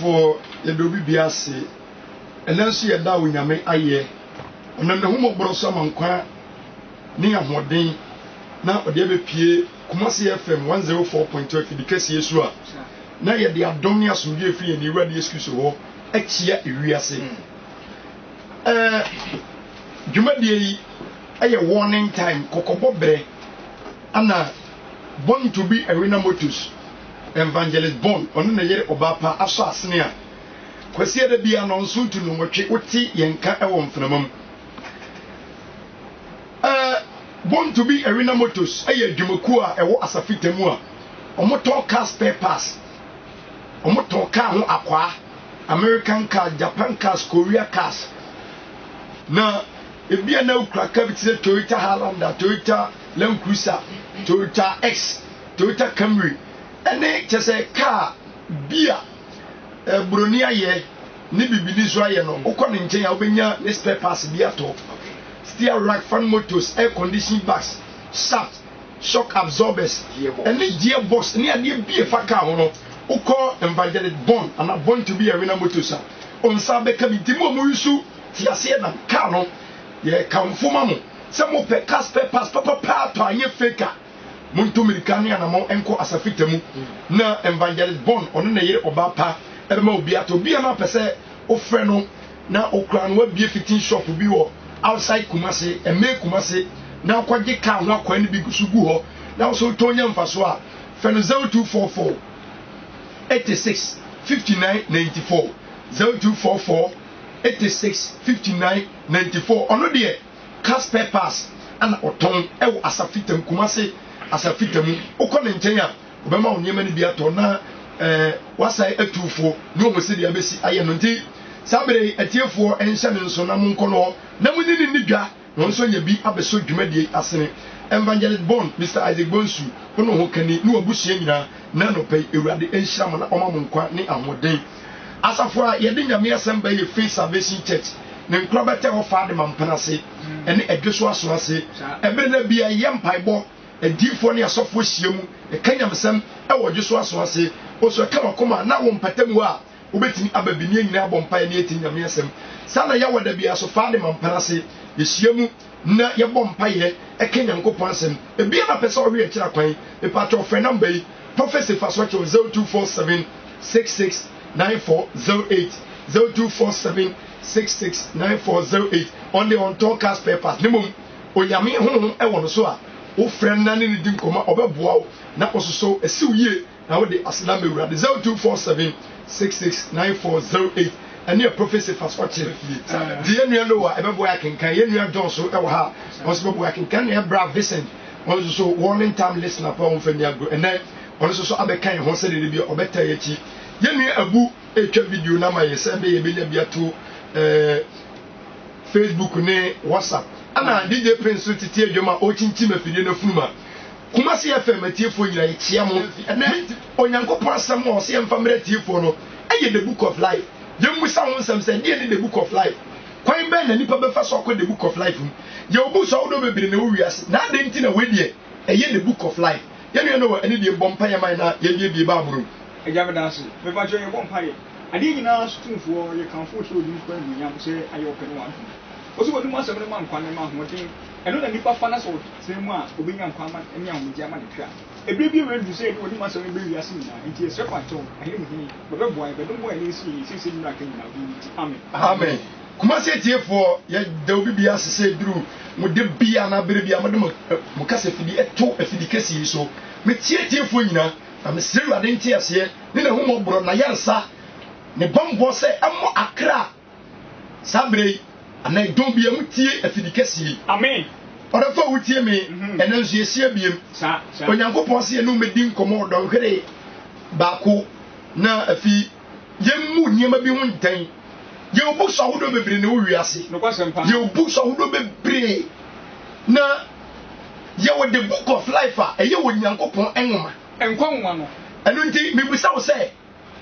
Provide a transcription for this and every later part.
for the Dobi Biasi, and then see a dow in Yame Aye, and then the Homo Brossam and Qua near Modin. Now, the DBP, Kumasi FM 104.2 because Yesua. Now, yet the Abdominas from Jeffrey and the ready excuse of war, Exia Iriasi. Jumadi, a warning time, Cocobobre, Anna, born to be Arena Motus. Evangelist Bond, on the year Obapa, Assassinea. Quesia de be announced to no watch Uti Yanka Ewon Phenomenon. Born to be Arena Motus, a Jumukua, a war as a fitemua. Omotor car spare pass. Omotor car aqua, American car, Japan cars, Korea cars. Now, if be a no cracker, it's a Toyota Highlander, Toyota Land Cruiser, Toyota X, Toyota Camry. Ene chese car beer bronia ye ni bibini so aye no ukọ ne nchen ya obenya ne spare parts bi ato steer rack fan motors air conditioning bags shaft shock absorbers ene gearbox ne ade bi fa car ho no ukọ evangelist bond and born to be Arena Motors on sa be ka bi timo mo yusu ti ase na car no ye kamfoma mo se mo pe car spare parts papa to anye faker Muntu Mirikani and among Enko as a fitemu. Na evangelist born on the year Obapa, Elmo Biato, be an apese, O Freno, now Okran will be a fitting shop will be outside Kumasi, and make Kumasi, now quite get car, not quite big Subuho, now so Tonyam Faswa, Fenozel 244 86 59 94 0244 86 59 94 on the year, cast papers and Oton, El as a fitem Kumasi. As a fitamu, Okon and Tenya, Obama on Yemen Biatona, Wasai etufo, no Messiah Bessi Ayanunti, Sabre a tier for and Shannon Sonamon Color, no within the Niga, no son ye be abeso Jumedi Asene, Evangelist Bond, Mr. Isaac Bonsu, Ono Hokani, no Bushina, none of pay Iradi and Shaman Omamon Quatney and Modern. As a for Yadinga Mia Samba, Free Salvation Church, then Crabata of Father Mampanase, and a Joshua Swase, and then be a young pieball. A deep for near software shim, a Kenya Sam, I was just was say, also a come now on Patemua, Ubetin Ababini, Nabon pioneering Yamiasem. Sana Yawa de Bia so far the Mampanase, the Shiamu, na Yabon Paye, a Kenyan Copansem, a beer of a sorry Chiraquay, a part of Fernambe, Professor Faswacho 0247 66 9408 0247 66 9408 on the on talk cast papers. Nimum, Oyami home, I want to soa. O friend nani ni dim koma obeboa na ososo esiwie na we de aslam ewura de 0247 669408 ene professor Faswache de enua no wa ebeboa akenkan enua Johnson e wo ha also beboa akenkan e bra Vincent also so warning time listener pa on fani agro ene also so abekan ho se de bi obeta yachi yenua abu etwa video na ma yese be ye be nya biato Facebook ne WhatsApp ana DJ Prince titi adwuma o chinchi mafide na funuma Kumasi FM atiefo nyina yechia mo na onyankopon asem o se mfamre atiefo no eye the book of life yemu sa won sam say dey the book of life kwan be na nipa be fa so akọ the book of life ye obu so wo do bebere na wo wiase na de nti na wedie eye the book of life ye no no ene de bompa ye man na ye die ba aburu eja bedanse me ba jo ye bompa ye ade nyina stumfo ye kanfo so di kwa nyam se ayo pene wan also what must have man kwan ma hoden eno na nipa fa na so temu a obenya nkwa ma enya hoji ama de twa ebrebi we do say what must have be wiase na enti esre kwato ahe mu hini bebe boy bebe boy ni si na kan na bi amen amen kuma se tiefo ye da obi bia se duru mu de bia na bere bia mo mu kasa fidi eto afidi kasi so me tiefo nyina na me sere ade nti ase ni na hu mo bro na yarsa ne bombo se amo akra sabre and I don't be a mutie afidikasi. Amen. Or if I would hear me, and then she see him, when Yanko Ponsi and no medin commode on Gray Baku, na a fee, Yemu never be one time. Your books are would be no reasi. Your books are would be na you were the book of life, and you would Yanko Pon and come one. And don't take me without say,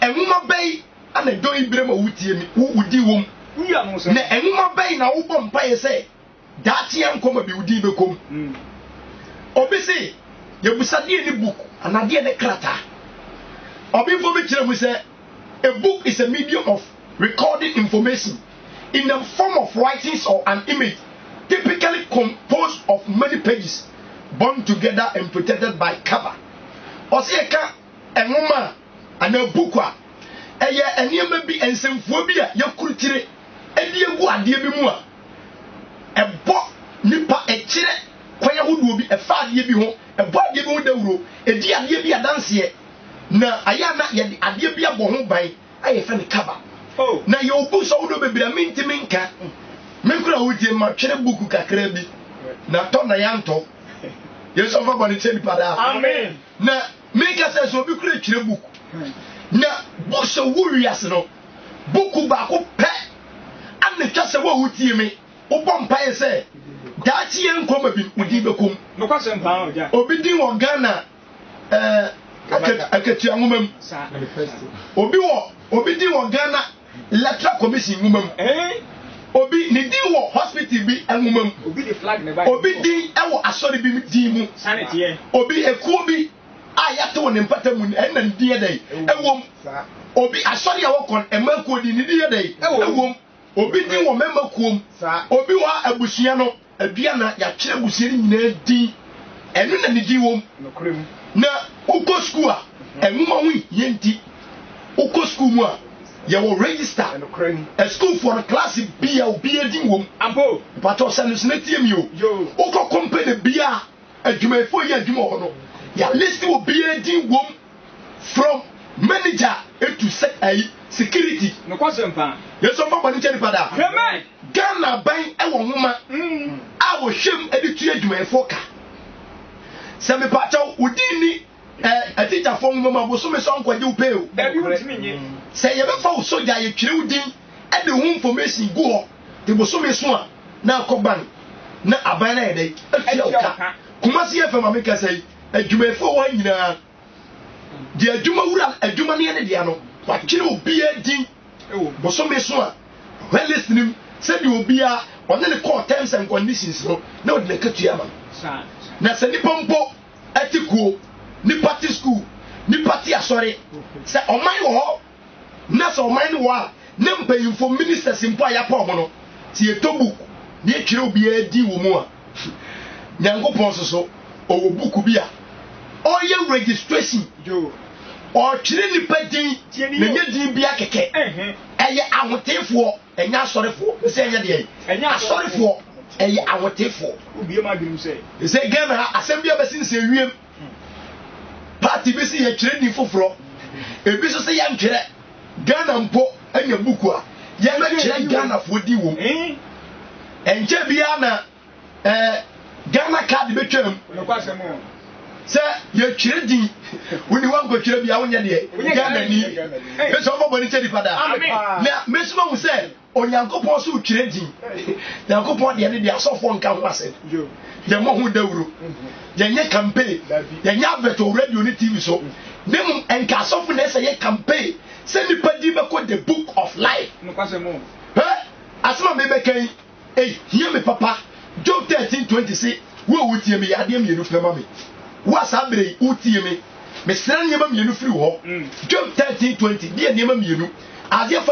and woman bay, and I don't blame a wootie who would do. Na enuma bay na wo bompa ye say that yan come be udi bekom obisi yebusade ni book anade ne krata obi fo bi kire mu say a book is a medium of recording information in the form of writings or an image typically composed of many pages bound together and protected by cover. Osieka enwoma ana book a eye enema bi ensemfuo bi a yakurutire edi egu ade bi mu a ebo nipa ekire kwanya hoduo bi efa ade bi ho ebo ade bi ho dawuro edi ade bi adanse na aya na ye ade bi abo ho ban aye fa ne cover. Oh na ye obu so wodo bebira mintimi nka menkura wodie ma twere buku kakra bi na to na yanto yeso fa boni cheni pada amen na meka se so bi kura twere buku na bu so wuriase no buku ba ko pe an twa se wo wutie me wo bompa ye se dachi ye nkoma bi udi bekom no kwasem pa oja obi din wo Ghana akatua ngumam obi din wo Ghana electoral commission ngumam obi ni din wo hospital bi ngumam obi the flag ne ba obi din ewo asori bi din mu sanity ye obi ekuo bi ayato ne mpata mu en na din dai ewom obi asori a wokon emakuo di ni din dai ewom obi din wo memakuom obi wa abusua no adua na ya kyere abusua ni nyina din enu na ni din wom na uko school a enuma hu yenti uko school mu a ye will register a school for a class B or B din wom ampo pato sanusinati mi o uko company bia adwumafo ye adwuma ho no ya list will be din wom from manager to security no kwasempa yeso fa bani cheni pada amen Ghana ban e wo homa a wo hwem editu adwumafo ka se me pato udini a teacher for mama bo so me so nkwaje upe o e bi utimi nye se ye be fa wo soja ye twere udin e de ho information go ho te bo so me so a na akoban na aban na ye dai atia oka kuma si efa mama ka sai adwumafo wa nyina di adwuma wura adwuma ne ne dia no wa twere obi adin bo so me so a well listening say di obi a on the court terms and conditions no na odine katua ma na se nipa mpo etikuo ni party school ni party asori se oman wo na se oman wo a na mpayimfo ministers mpo ayapa omo no ti etobu ni etwere obi adi wo mu a nyankopon soso owo buku bi a oye registration yo o twere nipa din na nya din bi akeke eye ahotefo enya asorefo se enya de enya asorefo eye awotefo obi ma birim se Ghana assembly abesin se wiem party bi se ye twere ni foforo ebi so se ya ntwere Ghana mpo anya buku a ye ma twere Ghana fo di wo enche bia na Ghana card betwam no kwasemo se ye twere din woni wan go twere bia wonya de Ghana ni e so fo boni chedi pada na mesuma mu se onyankopon so twere din nyankopon de ne de asofo nka ho ase ye mo hu dawuro ye nye campaign ye nya beto radio ni TV so nem enka asofo na se ye campaign se ni padi be ko the book of life no kwasemo asema me be kan hear me papa Job 13:20 wo wutie me yade mienu pema me wo asabre wutie me sran yema mienu firi ho Job 13:20 die niema mienu Isaiah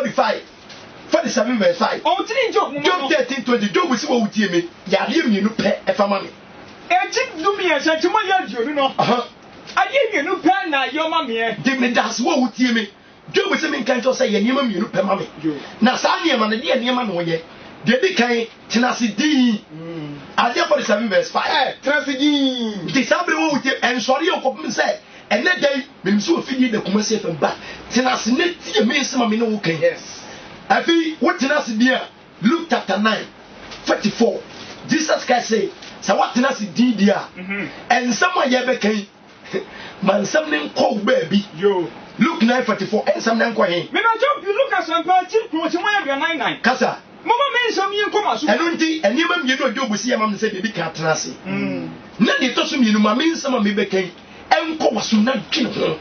47 verse 5 o tiri Job 13:20 Job si wo wutie me yade mienu pe efama me eji dumi esantima ya dionu no aye mienu pe na yoma me de me das wo wutie me Job si me nkan to say ye niema mienu pe ma me na sa niema na die niema no ye Dedi kai tenacity. Isaiah 47 verse 5. Tenacity. Disabre wo uti en sori okopum say ene day me so fidi de kumase fam ba. Tenacity me nsema me no wo kan. Yes. Afi what tenacity dia Luke chapter 9:44. Jesus Christ say sa what tenacity dia. Ensema ye be kan. Man sam ne nko ba bi. Yo. Luke 9:44 ensam ne nko he. Me na jump you look at some party pro 99. Kasa mama me nsam yin koma so eno nti eniema mienu ojobu si yamam se de ka trase na de to so mienu ma me nsam me bekan enko waso na dwene ho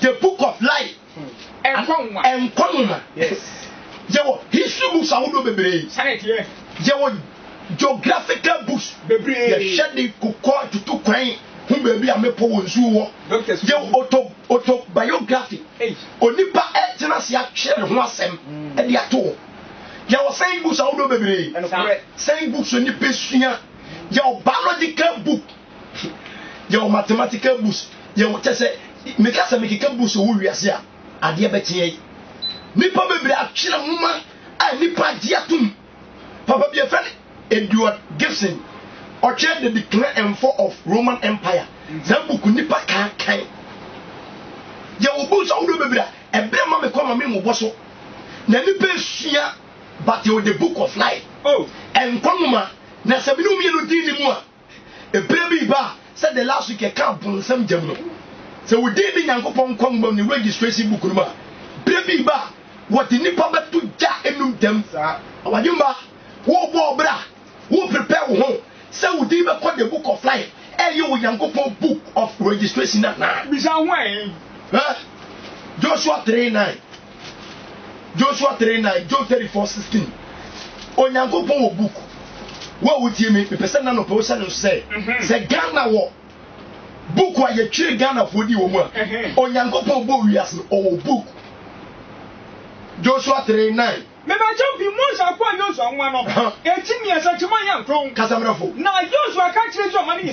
the book of life enko yes jewo history books awodo bebre sanete jewo geographical books ye share the kokko tutu kwan hu baby amepo wonsu wo ye autobiography onipa etena se ahwere ho asem e de ato ye wo saying books awodo bebre saying books oni pesua ye biological book ye mathematical books ye wo tese meka se mekika books wo wiase a ade betie nipa bebre ahwere homa a nipa dia tum papa be friend Edward Gibson or the declare and fall of Roman Empire. Zambuku nipa kan. Ya obuso awdo bebra e bre ma me kwama me moboso. Na nipa sua but you the book of life. Oh, and kwama na sabinu mi no din ni mu a e bre bi ba said the last week e kan bonsam jam no. So we dey bi Nyankopon kwama ni registration book no ma. Bre bi ba what nipa betu ja enum dem sa. Awadimba wo bo bra who prepare who say we dey be the book of life you Yankopon book of registration na bisa when Joshua 3:9 John 34:16 Onyankopon wo book wo wutie me person na no person no say Ghana wo book wa ye twire Ghana for di wo mu a Onyankopon bo wiase o book Joshua 3:9 me ba jump Moses akwa Joshua nwa no etimi asachima ya nkron kasamrafo na Joshua ka kire so mani ni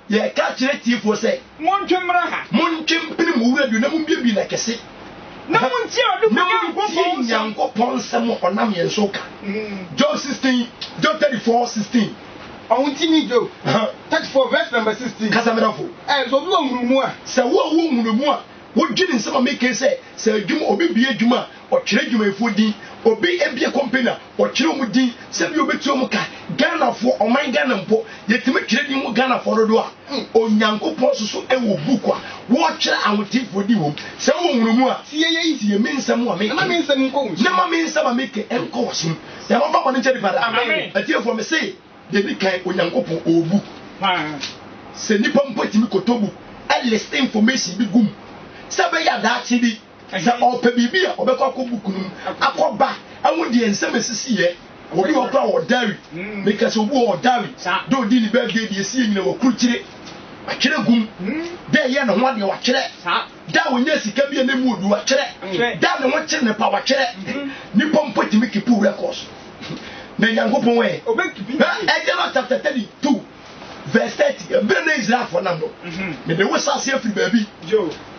ye ka kire tifo se montwemra ha montwempini mu wura du na mu biebi na kese na monti odu Nyankopon sem onam ye nso ka John 34:16 Awuntimi Joe 34 verse number 16 kasamrafo so bi onhurumu a se wo onhurumu a wo dwini nsema make se adwuma obi bie adwuma o kire adwuma efodi obi ebie company o kire mu din se bi obi tuo mu ka Ghana fo oman Ghana mpo yetime kire din mu Ghana fo rodo a Onyankopon soso ewo book a wo kire awotifo di wo se wo nwurumu a tie me nsem wa me na me nsem nko na ma me nsem a make enko waso ya ma ba mo nche di pada atie fo me say de bi kan Onyankopon o book se nipa mpo timi kotobu a list information bi gum sabe ya da chidi sa ope bibia obekọ akọbuku num akọba awudi ensem esisi ye obi okra wo dari because obi wo dari do di ni birthday di esi nyina wo kurukire akire gum de ye no ho ade wa kire da wonya sika bia na mu odu wa kire da ne wo kire ne pa wa kire ni pompo timi kipu records na Nyankopon we obekibi Exodus chapter 32 verse 30 ebe na Israel for nam no me de wasa se afiri baabi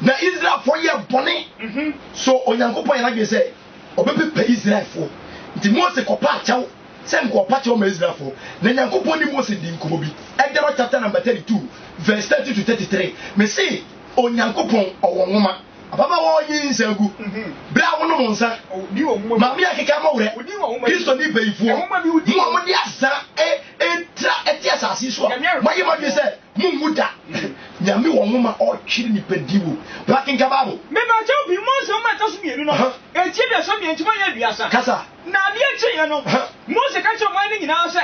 na Israel for ye bone so Onyankopon yana ge say obepepe Israel for nti Moses kopa achaw se nkopa achaw ma Israel for na Nyankopon ni Moses di nkomo bi Exodus chapter number 32 verse 30 to 33 me say Onyankopon owo nwoma ababa wo yin nsagu bra wo no nsa ma mi akeka ma wure Kristo ni beyifuo mo di asa entra etia asase so ma ye ma bi se munguda nyame wo nwoma o twiri ni pediwo bakin ka babo me ba je obi mo so ma ta so mienu no enti de so mi enti ma ya duasa kasa na bi eche ye no mo se ka che ma ni nyina se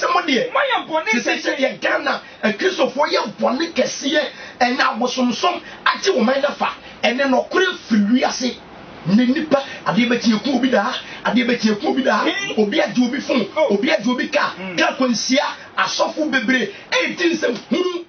mo de ma ya bone se ye Ghana Kristo fo ye bone kese ye ena bosomsom ati wo man na fa ene no kore firi ase ne nipa ade betie ku obi da obi aje obi fun obi aje obi ka kwansia asofo bebre 18 se hunu